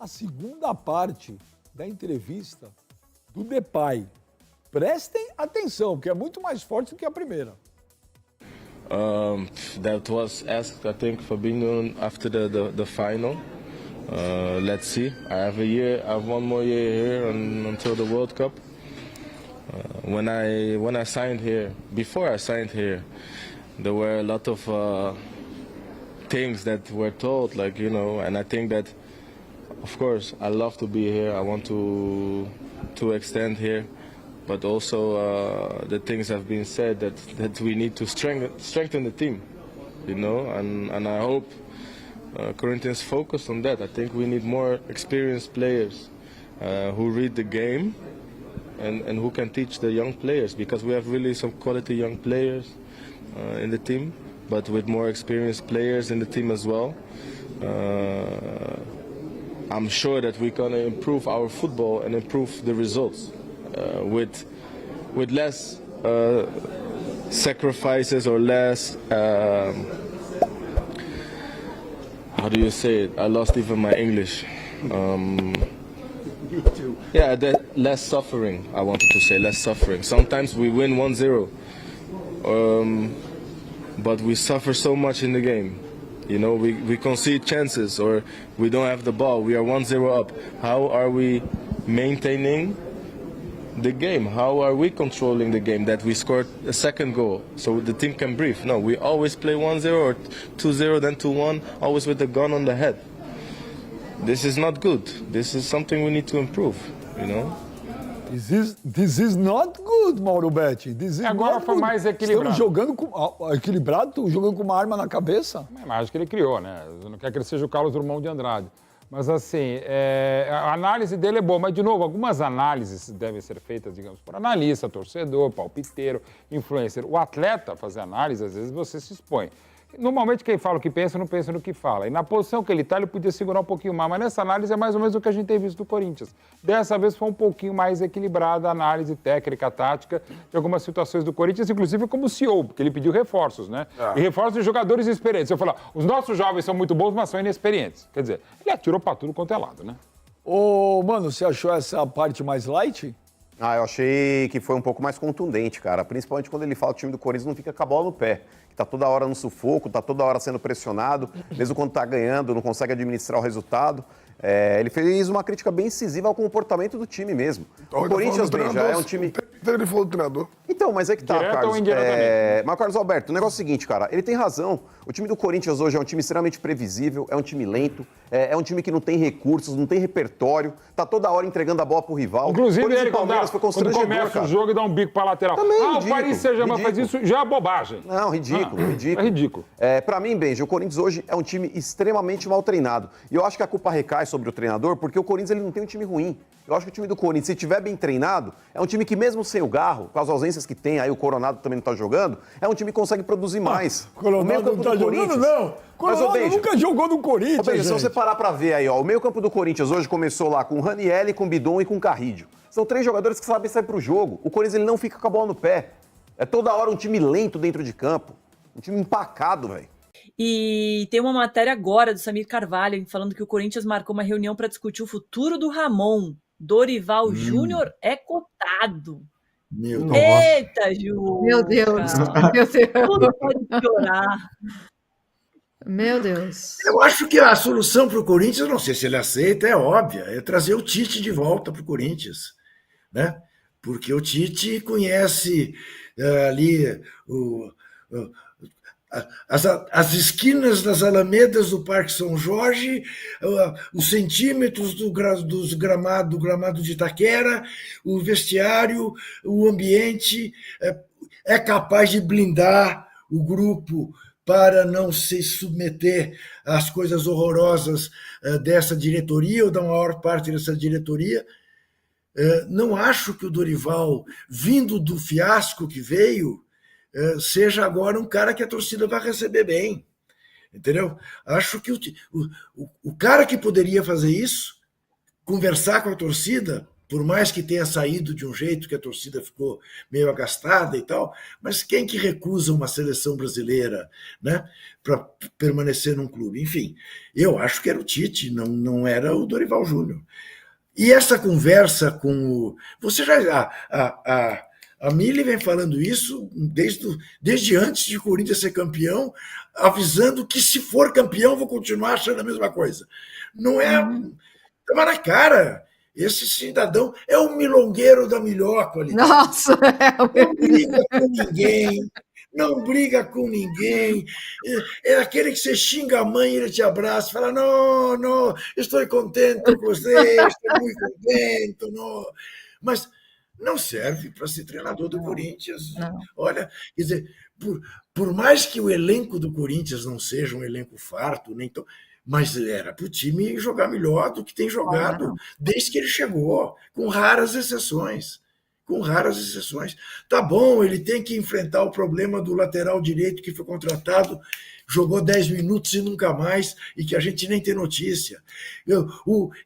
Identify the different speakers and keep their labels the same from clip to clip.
Speaker 1: a segunda parte da entrevista do Depay. Prestem atenção, porque é muito mais forte do que a primeira.
Speaker 2: That was asked, I think, Fabinho after the final. Let's see. I have one more year here until the World Cup. When I signed here, before I signed here, there were a lot of things that were told, like, you know, and I think that, of course, I love to be here. I want to extend here, but also the things have been said that we need to strengthen the team, you know, and I hope Corinthians focus on that. I think we need more experienced players who read the game and who can teach the young players, because we have really some quality young players in the team, but with more experienced players in the team as well. I'm sure that we're going to improve our football and improve the results with less sacrifices or less, how do you say it? I lost even my English. Yeah, less suffering, I wanted to say, less suffering. Sometimes we win 1-0, but we suffer so much in the game. You know, we concede chances or we don't have the ball. We are 1-0 up. How are we maintaining the game? How are we controlling the game that we scored a second goal so the team can breathe? No, we always play 1-0 or 2-0, then 2-1, always with the gun on the head. This is not good. This is something we need to improve, you know?
Speaker 1: This is not good, Mauro Betti. This is
Speaker 3: Agora
Speaker 1: not
Speaker 3: foi
Speaker 1: good.
Speaker 3: mais equilibrado.
Speaker 1: Estamos jogando equilibrado, jogando com uma arma na cabeça.
Speaker 3: É a imagem que ele criou, né? Eu não quero que ele seja o Carlos Drummond de Andrade. Mas, assim, a análise dele é boa. Mas, de novo, algumas análises devem ser feitas, digamos, por analista, torcedor, palpiteiro, influencer. O atleta fazer análise, às vezes, você se expõe. Normalmente, quem fala o que pensa, não pensa no que fala. E na posição que ele está, ele podia segurar um pouquinho mais. Mas nessa análise é mais ou menos o que a gente tem visto do Corinthians. Dessa vez foi um pouquinho mais equilibrada a análise técnica, tática de algumas situações do Corinthians, inclusive como CEO, porque ele pediu reforços, né? E reforços de jogadores experientes. Eu falo, os nossos jovens são muito bons, mas são inexperientes. Quer dizer, ele atirou para tudo quanto é lado, né?
Speaker 1: Ô, mano, você achou essa parte mais light?
Speaker 4: Eu achei que foi um pouco mais contundente, cara. Principalmente quando ele fala que o time do Corinthians não fica com a bola no pé. Que tá toda hora no sufoco, tá toda hora sendo pressionado. Mesmo quando tá ganhando, não consegue administrar o resultado. Ele fez uma crítica bem incisiva ao comportamento do time mesmo. O Corinthians, bem, já é um time...
Speaker 5: Ele falou do treinador.
Speaker 4: Então, mas é que tá,
Speaker 3: Direto
Speaker 4: Carlos.
Speaker 3: ou indiretamente?
Speaker 4: Mas, Carlos Alberto, o negócio é o seguinte, cara. Ele tem razão. O time do Corinthians hoje é um time extremamente previsível, é um time lento, é um time que não tem recursos, não tem repertório, tá toda hora entregando a bola pro rival.
Speaker 3: Inclusive, ele,
Speaker 4: quando
Speaker 3: começa
Speaker 4: cara.
Speaker 3: o jogo e dá um bico para lateral.
Speaker 4: Também
Speaker 3: o
Speaker 4: ridículo,
Speaker 3: Paris Saint-Germain faz isso, já é bobagem.
Speaker 4: Não, ridículo.
Speaker 3: É ridículo.
Speaker 4: Pra mim, Benji, o Corinthians hoje é um time extremamente mal treinado. E eu acho que a culpa recai sobre o treinador, porque o Corinthians ele não tem um time ruim. Eu acho que o time do Corinthians, se estiver bem treinado, é um time que mesmo sem o Garro, com as ausências que tem, aí o Coronado também não tá jogando, é um time que consegue produzir mais.
Speaker 1: O Coronado não tá jogando, não. O Coronado nunca jogou no Corinthians,
Speaker 4: Benji, se você parar pra ver aí, ó, o meio campo do Corinthians hoje começou lá com o Ranieri, com o Bidon e com o Carrídio. São 3 jogadores que sabem sair pro jogo. O Corinthians ele não fica com a bola no pé. É toda hora um time lento dentro de campo. Um time empacado, velho.
Speaker 6: E tem uma matéria agora do Samir Carvalho falando que o Corinthians marcou uma reunião para discutir o futuro do Ramon. Dorival Júnior é cotado.
Speaker 7: Meu Deus.
Speaker 6: Eita, Ju!
Speaker 8: Meu Deus. Meu Deus.
Speaker 6: Tudo pode piorar.
Speaker 8: Meu Deus.
Speaker 7: Eu acho que a solução para o Corinthians, não sei se ele aceita, é óbvia, é trazer o Tite de volta para o Corinthians, né? Porque o Tite conhece ali as esquinas das alamedas do Parque São Jorge, os centímetros do gramado de Itaquera, o vestiário, o ambiente, é capaz de blindar o grupo para não se submeter às coisas horrorosas dessa diretoria ou da maior parte dessa diretoria. Não acho que o Dorival, vindo do fiasco que veio, seja agora um cara que a torcida vai receber bem, entendeu? Acho que o cara que poderia fazer isso, conversar com a torcida, por mais que tenha saído de um jeito que a torcida ficou meio agastada e tal, mas quem que recusa uma seleção brasileira, né, para permanecer num clube? Enfim, eu acho que era o Tite, não era o Dorival Júnior. E essa conversa com o... Você já... A Mili vem falando isso desde antes de o Corinthians ser campeão, avisando que se for campeão vou continuar achando a mesma coisa. Não é... Estava na cara. Esse cidadão é o milongueiro da Milhópolis.
Speaker 8: Nossa,
Speaker 7: Não briga com ninguém, não briga com ninguém. É aquele que você xinga a mãe e ele te abraça, fala, não, estou contente com você, estou muito contente, não. Mas não serve para ser treinador do Corinthians.
Speaker 8: não.
Speaker 7: Olha, quer dizer, por mais que o elenco do Corinthians não seja um elenco farto, nem tão, mas era para o time jogar melhor do que tem jogado desde que ele chegou, com raras exceções. Com raras exceções. Tá bom, ele tem que enfrentar o problema do lateral direito que foi contratado, jogou 10 minutos e nunca mais, e que a gente nem tem notícia.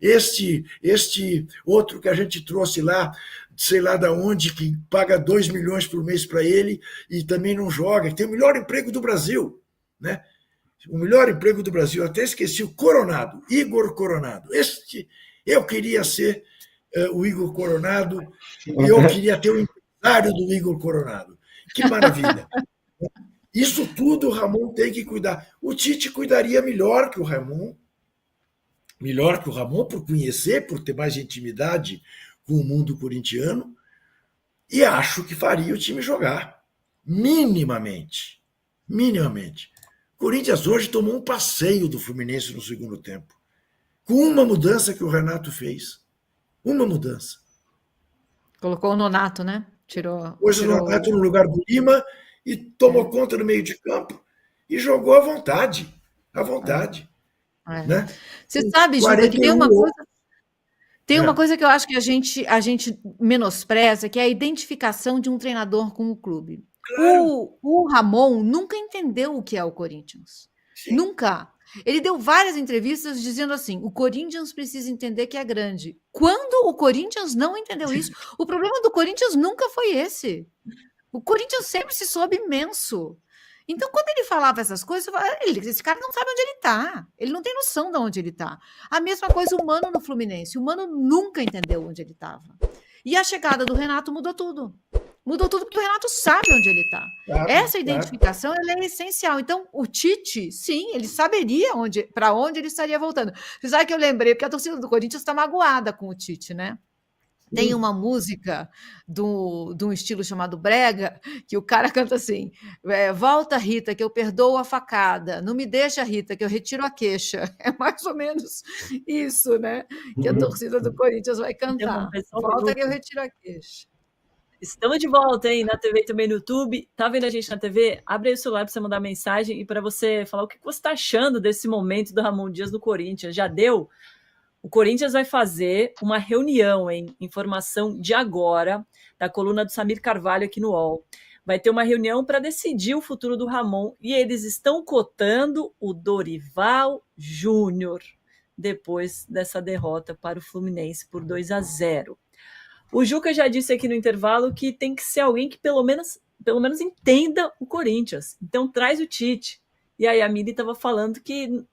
Speaker 7: Este outro que a gente trouxe lá, sei lá de onde, que paga 2 milhões por mês para ele e também não joga, que tem o melhor emprego do Brasil, né? O melhor emprego do Brasil, até esqueci, o Coronado, Igor Coronado. Eu queria ser o Igor Coronado, e eu queria ter o empresário do Igor Coronado. Que maravilha! Isso tudo o Ramon tem que cuidar. O Tite cuidaria melhor que o Ramon por conhecer, por ter mais intimidade com o mundo corintiano, e acho que faria o time jogar, minimamente. O Corinthians hoje tomou um passeio do Fluminense no segundo tempo, com uma mudança que o Renato fez. Uma mudança.
Speaker 8: Colocou o Nonato, né? Tirou
Speaker 7: Pôs o Nonato no lugar do Lima e tomou conta no meio de campo e jogou à vontade. À vontade. Né?
Speaker 8: Você sabe, Juca, que tem uma coisa... Tem uma coisa que eu acho que a gente menospreza, que é a identificação de um treinador com o clube. Claro. O Ramon nunca entendeu o que é o Corinthians. Sim. Nunca. Ele deu várias entrevistas dizendo assim, o Corinthians precisa entender que é grande. Quando o Corinthians não entendeu isso, o problema do Corinthians nunca foi esse. O Corinthians sempre se soube imenso. Então, quando ele falava essas coisas, eu falava, esse cara não sabe onde ele está. Ele não tem noção de onde ele está. A mesma coisa o Mano no Fluminense. O Mano nunca entendeu onde ele estava. E a chegada do Renato mudou tudo. Mudou tudo porque o Renato sabe onde ele está. Essa identificação ela é essencial. Então, o Tite, sim, ele saberia para onde ele estaria voltando. Você sabe que eu lembrei, porque a torcida do Corinthians está magoada com o Tite, né? Tem uma música de um estilo chamado brega, que o cara canta assim, volta Rita, que eu perdoo a facada, não me deixa Rita, que eu retiro a queixa. É mais ou menos isso, né? Que a torcida do Corinthians vai cantar. Volta que eu retiro a queixa.
Speaker 6: Estamos de volta, hein? Na TV e também no YouTube. Tá vendo a gente na TV? Abre aí o celular para você mandar mensagem e para você falar o que você está achando desse momento do Ramon Dias no Corinthians. Já deu? O Corinthians vai fazer uma reunião, hein? Informação de agora, da coluna do Samir Carvalho aqui no UOL. Vai ter uma reunião para decidir o futuro do Ramon e eles estão cotando o Dorival Júnior depois dessa derrota para o Fluminense por 2-0. O Juca já disse aqui no intervalo que tem que ser alguém que pelo menos entenda o Corinthians. Então traz o Tite. E aí a Mili estava falando que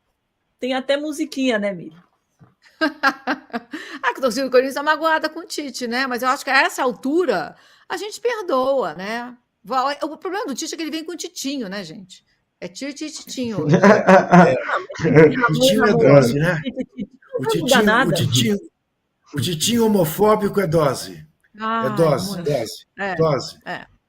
Speaker 6: tem até musiquinha, né, Mili?
Speaker 8: A torcida do Corinthians está magoada com o Tite, né? Mas eu acho que a essa altura a gente perdoa, né? O problema do Tite é que ele vem com o Titinho, né, gente? É Titinho.
Speaker 7: Titinho é dose, né? O Titinho homofóbico é dose. É dose.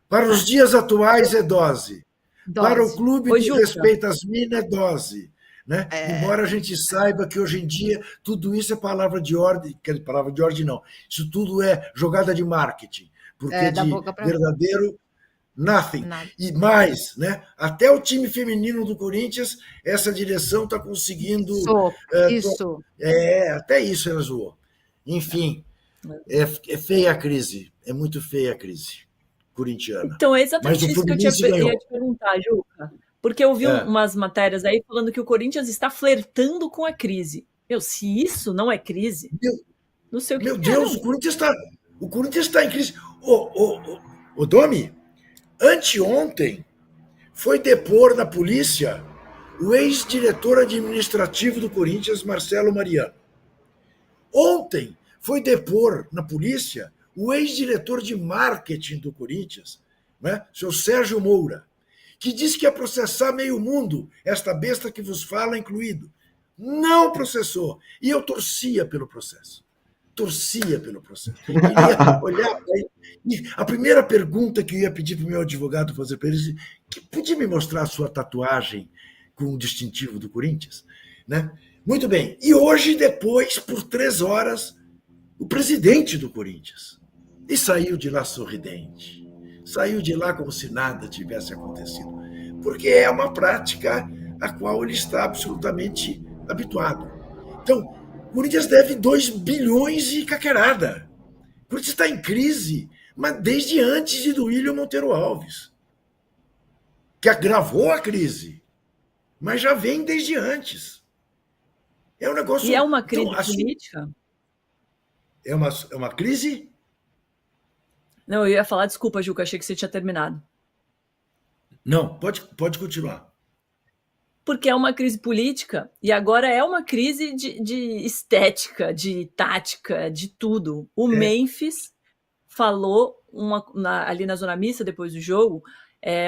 Speaker 7: Para os dias atuais é dose. Para o clube que respeita as minas é dose. Né? Embora a gente saiba que hoje em dia tudo isso é palavra de ordem, palavra de ordem não, isso tudo é jogada de marketing, porque de verdadeiro nothing. E mais, né? Até o time feminino do Corinthians, essa direção está conseguindo.
Speaker 8: Isso.
Speaker 7: Até isso ela zoou. Enfim, é feia a crise, é muito feia a crise corintiana.
Speaker 6: Então é exatamente isso que eu ia te perguntar, Juca. Porque eu vi umas matérias aí falando que o Corinthians está flertando com a crise. Se isso não é crise... Não sei o que
Speaker 7: Meu
Speaker 6: que é,
Speaker 7: Deus,
Speaker 6: não.
Speaker 7: o Corinthians está em crise. Ô, Domi, anteontem foi depor na polícia o ex-diretor administrativo do Corinthians, Marcelo Mariano. Ontem foi depor na polícia o ex-diretor de marketing do Corinthians, né, seu Sérgio Moura, que disse que ia processar meio mundo, esta besta que vos fala incluído. Não processou. E eu torcia pelo processo. Torcia pelo processo. Queria olhar para ele. E a primeira pergunta que eu ia pedir para o meu advogado fazer para ele, que podia me mostrar a sua tatuagem com o distintivo do Corinthians? Né? Muito bem. E hoje, depois, por 3 horas, o presidente do Corinthians. E saiu de lá sorridente. Saiu de lá como se nada tivesse acontecido. Porque é uma prática a qual ele está absolutamente habituado. Então, o Corinthians deve 2 bilhões e caquerada. O Corinthians está em crise, mas desde antes de do William Monteiro Alves, que agravou a crise, mas já vem desde antes. É um negócio...
Speaker 6: E é uma crise
Speaker 7: então, assim,
Speaker 6: política?
Speaker 7: É uma crise?
Speaker 6: Não, eu ia falar, desculpa, Juca, achei que você tinha terminado.
Speaker 7: Não, pode continuar.
Speaker 6: Porque é uma crise política e agora é uma crise de estética, de tática, de tudo. O Memphis falou ali na Zona Mista, depois do jogo,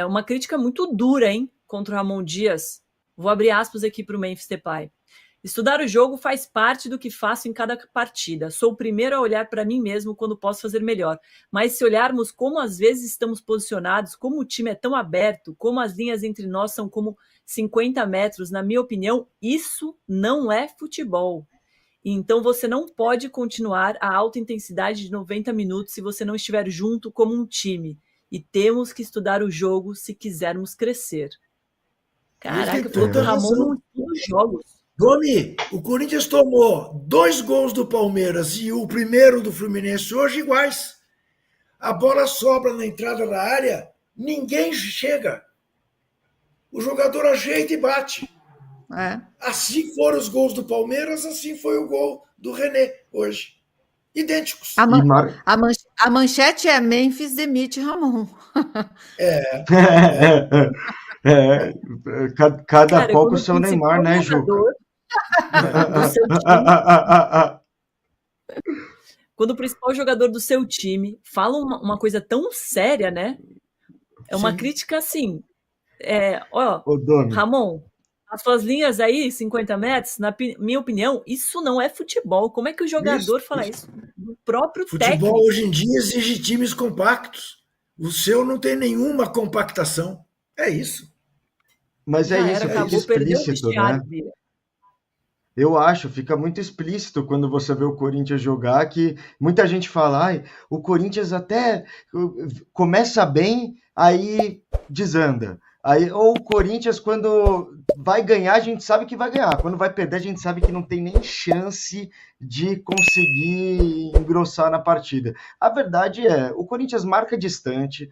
Speaker 6: uma crítica muito dura, hein, contra o Ramon Dias. Vou abrir aspas aqui para o Memphis Depay. Estudar o jogo faz parte do que faço em cada partida. Sou o primeiro a olhar para mim mesmo quando posso fazer melhor. Mas se olharmos como às vezes estamos posicionados, como o time é tão aberto, como as linhas entre nós são como 50 metros, na minha opinião, isso não é futebol. Então você não pode continuar a alta intensidade de 90 minutos se você não estiver junto como um time. E temos que estudar o jogo se quisermos crescer. Caraca, falou que o Ramon não estuda os jogos.
Speaker 7: Domi, o Corinthians tomou 2 gols do Palmeiras e o primeiro do Fluminense hoje iguais. A bola sobra na entrada da área, ninguém chega. O jogador ajeita e bate. Assim foram os gols do Palmeiras, assim foi o gol do René hoje. Idênticos.
Speaker 8: A manchete é Memphis demite Ramon.
Speaker 5: Cada qual com o seu Neymar, né, Juca?
Speaker 6: Quando o principal jogador do seu time fala uma coisa tão séria, né? É uma crítica assim. Ramon, as suas linhas aí, 50 metros, na minha opinião, isso não é futebol. Como é que o jogador fala isso? O próprio técnico.
Speaker 7: Futebol hoje em dia exige times compactos. O seu não tem nenhuma compactação. É isso.
Speaker 5: Mas é isso, fica explícito, né? Eu acho, fica muito explícito quando você vê o Corinthians jogar, que muita gente fala, o Corinthians até começa bem, aí desanda. Ou o Corinthians, quando vai ganhar, a gente sabe que vai ganhar. Quando vai perder, a gente sabe que não tem nem chance de conseguir engrossar na partida. A verdade é, o Corinthians marca distante,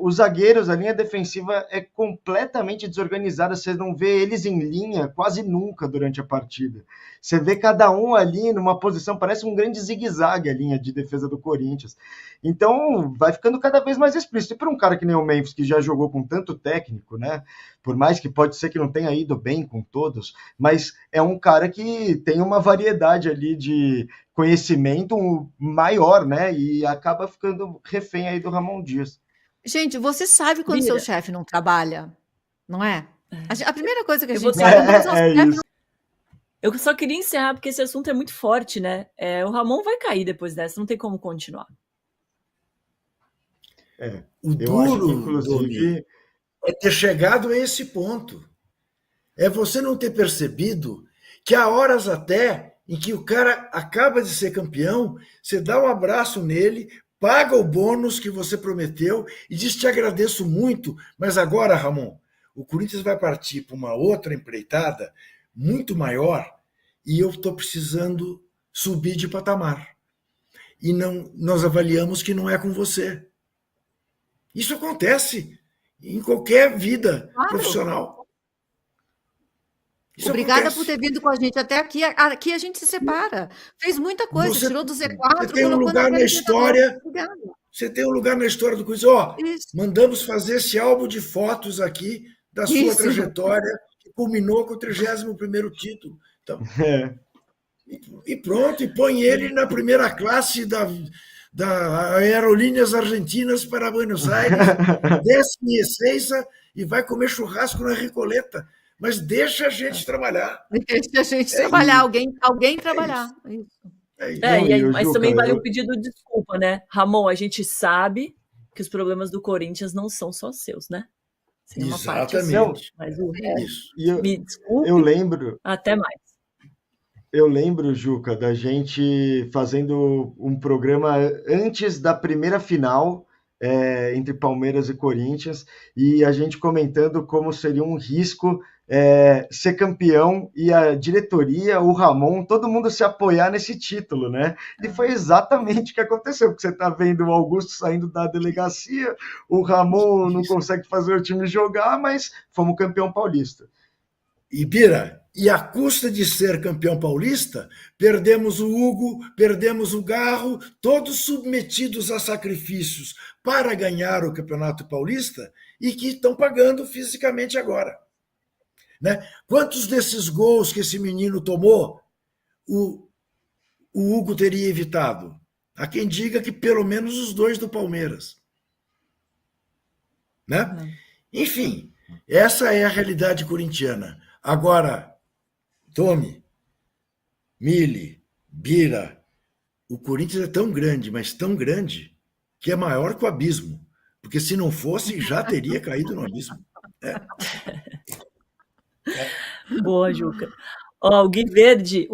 Speaker 5: os zagueiros, a linha defensiva é completamente desorganizada, você não vê eles em linha quase nunca durante a partida. Você vê cada um ali numa posição, parece um grande zigue-zague a linha de defesa do Corinthians. Então, vai ficando cada vez mais explícito. E para um cara que nem o Memphis, que já jogou com tanto técnico, né? Por mais que pode ser que não tenha ido bem com todos, mas é um cara que tem uma variedade ali de conhecimento maior, né? E acaba ficando refém aí do Ramon Dias.
Speaker 8: Gente, você sabe quando seu chefe não trabalha, não é? A primeira coisa que a gente sabe
Speaker 6: Eu só queria encerrar, porque esse assunto é muito forte, né? O Ramon vai cair depois dessa, não tem como continuar.
Speaker 7: O duro, inclusive, é ter chegado a esse ponto. É você não ter percebido que há horas até em que o cara acaba de ser campeão, você dá um abraço nele, paga o bônus que você prometeu e diz: te agradeço muito, mas agora, Ramon, o Corinthians vai partir para uma outra empreitada muito maior e eu estou precisando subir de patamar. E nós avaliamos que não é com você. Isso acontece em qualquer vida profissional. Isso
Speaker 8: Obrigada
Speaker 7: acontece.
Speaker 8: por ter vindo com a gente até aqui. Aqui a gente se separa. Fez muita coisa,
Speaker 7: Você,
Speaker 8: tirou do
Speaker 7: você
Speaker 8: Z4,
Speaker 7: tem um
Speaker 8: colocou na
Speaker 7: lugar na
Speaker 8: pré-Libertadores.
Speaker 7: história,
Speaker 8: Obrigada.
Speaker 7: você tem um lugar na história do Corinthians. Ó,
Speaker 8: Isso,
Speaker 7: mandamos fazer esse álbum de fotos aqui da sua
Speaker 8: isso.
Speaker 7: trajetória, que culminou com o 31º título. Então,
Speaker 5: É.
Speaker 7: e pronto, e põe ele na primeira classe da Aerolíneas Argentinas para Buenos Aires, desce em Ezeiza e vai comer churrasco na Recoleta. Mas deixa a gente trabalhar.
Speaker 8: Deixa a gente
Speaker 7: É
Speaker 8: trabalhar,
Speaker 7: isso.
Speaker 8: alguém trabalhar. Isso.
Speaker 7: É isso.
Speaker 5: Não, e o
Speaker 6: Mas
Speaker 5: Juca,
Speaker 6: também vale o pedido de desculpa, né? Ramon, a gente sabe que os problemas do Corinthians não são só seus, né? Tem uma parte assim,
Speaker 7: Exatamente.
Speaker 6: mas o resto,
Speaker 7: Isso.
Speaker 5: E
Speaker 6: me desculpe,
Speaker 5: eu lembro,
Speaker 6: até mais.
Speaker 5: Juca, da gente fazendo um programa antes da primeira final entre Palmeiras e Corinthians, e a gente comentando como seria um risco ser campeão e a diretoria, o Ramon, todo mundo se apoiar nesse título, né? E foi exatamente o que aconteceu, porque você está vendo o Augusto saindo da delegacia, o Ramon não consegue fazer o time jogar, mas fomos campeão paulista.
Speaker 7: E Bira, e à custa de ser campeão paulista, perdemos o Hugo, perdemos o Garro, todos submetidos a sacrifícios para ganhar o Campeonato Paulista e que estão pagando fisicamente agora. Né? Quantos desses gols que esse menino tomou o Hugo teria evitado? Há quem diga que pelo menos os 2 do Palmeiras. Né? Enfim, essa é a realidade corintiana. Agora, Tomi, Mili, Bira, o Corinthians é tão grande, mas tão grande, que é maior que o abismo. Porque se não fosse, já teria caído no abismo.
Speaker 6: Boa, Juca. Ó, o Gui Verde,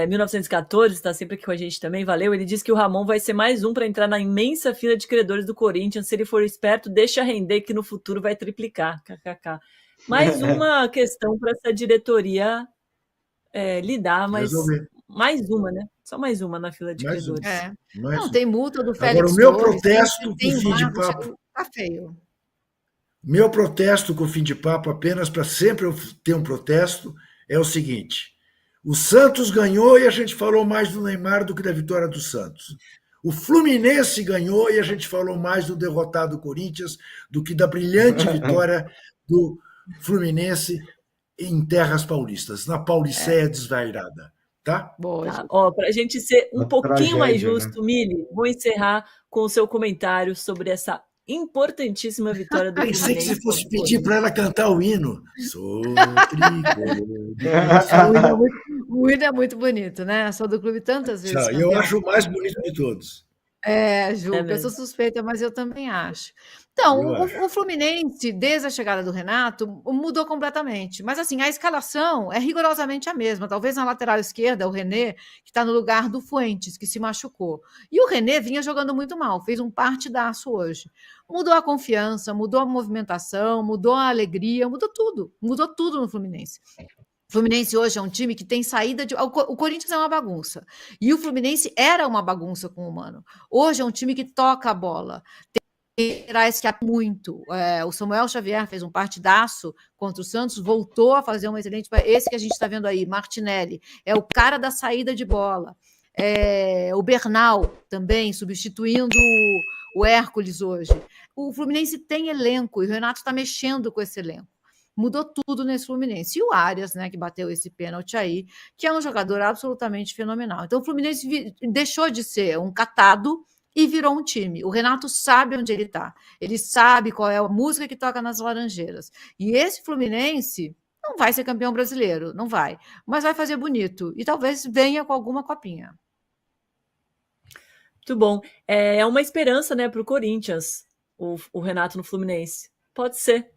Speaker 6: 1914, está sempre aqui com a gente também, valeu. Ele diz que o Ramon vai ser mais um para entrar na imensa fila de credores do Corinthians. Se ele for esperto, deixa render que no futuro vai triplicar. KKK. Mais uma questão para essa diretoria lidar, mas
Speaker 7: Resolver.
Speaker 6: mais uma, né? Só mais uma na fila de
Speaker 7: Mais uma.
Speaker 6: credores.
Speaker 8: Não, tem multa do Félix
Speaker 7: Agora, o meu
Speaker 8: Torres,
Speaker 7: protesto
Speaker 8: tem
Speaker 7: com o fim de
Speaker 8: Marcos,
Speaker 7: papo.
Speaker 8: tá feio.
Speaker 7: Meu protesto com o fim de papo, apenas para sempre eu ter um protesto, é o seguinte: o Santos ganhou e a gente falou mais do Neymar do que da vitória do Santos. O Fluminense ganhou e a gente falou mais do derrotado Corinthians do que da brilhante vitória do Fluminense em terras paulistas, na Pauliceia desvairada. Tá?
Speaker 8: Boa,
Speaker 6: Tá. Ó, para a gente ser um
Speaker 5: Uma
Speaker 6: pouquinho mais
Speaker 5: tragédia,
Speaker 6: justo, Mili, vou encerrar com o seu comentário sobre essa importantíssima vitória do
Speaker 7: Pensei que
Speaker 6: Fluminense.
Speaker 7: você fosse pedir para ela cantar o hino. Sou tricolor.
Speaker 8: O hino é muito bonito, né? Sou do clube tantas vezes.
Speaker 7: Eu
Speaker 8: campeão.
Speaker 7: acho o mais bonito de todos.
Speaker 8: Juca, eu sou suspeita, mas eu também acho. Então, o Fluminense, desde a chegada do Renato, mudou completamente. Mas, assim, a escalação é rigorosamente a mesma. Talvez na lateral esquerda, o René, que está no lugar do Fuentes, que se machucou. E o René vinha jogando muito mal, fez um partidaço hoje. Mudou a confiança, mudou a movimentação, mudou a alegria, mudou tudo no Fluminense. O Fluminense hoje é um time que tem saída de... O Corinthians é uma bagunça. E o Fluminense era uma bagunça com o Mano. Hoje é um time que toca a bola. Tem laterais que atuam muito. O Samuel Xavier fez um partidaço contra o Santos, voltou a fazer uma excelente... Esse que a gente está vendo aí, Martinelli, é o cara da saída de bola. O Bernal também, substituindo o Hércules hoje. O Fluminense tem elenco e o Renato está mexendo com esse elenco. Mudou tudo nesse Fluminense. E o Arias, né, que bateu esse pênalti aí, que é um jogador absolutamente fenomenal. Então o Fluminense deixou de ser um catado e virou um time. O Renato sabe onde ele está. Ele sabe qual é a música que toca nas Laranjeiras. E esse Fluminense não vai ser campeão brasileiro, não vai. Mas vai fazer bonito. E talvez venha com alguma copinha.
Speaker 6: Muito bom. É uma esperança, né, para o Corinthians, o Renato no Fluminense. Pode ser.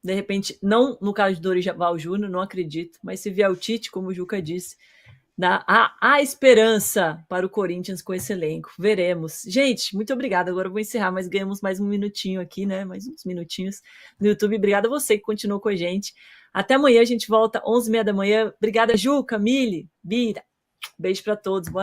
Speaker 6: De repente, não no caso de Dorival Júnior, não acredito, mas se vier o Tite, como o Juca disse, há esperança para o Corinthians com esse elenco. Veremos. Gente, muito obrigada. Agora eu vou encerrar, mas ganhamos mais um minutinho aqui, né? Mais uns minutinhos no YouTube. Obrigada a você que continuou com a gente. Até amanhã, a gente volta 11h30 da manhã. Obrigada, Juca, Mili, Bira. Beijo para todos. Boa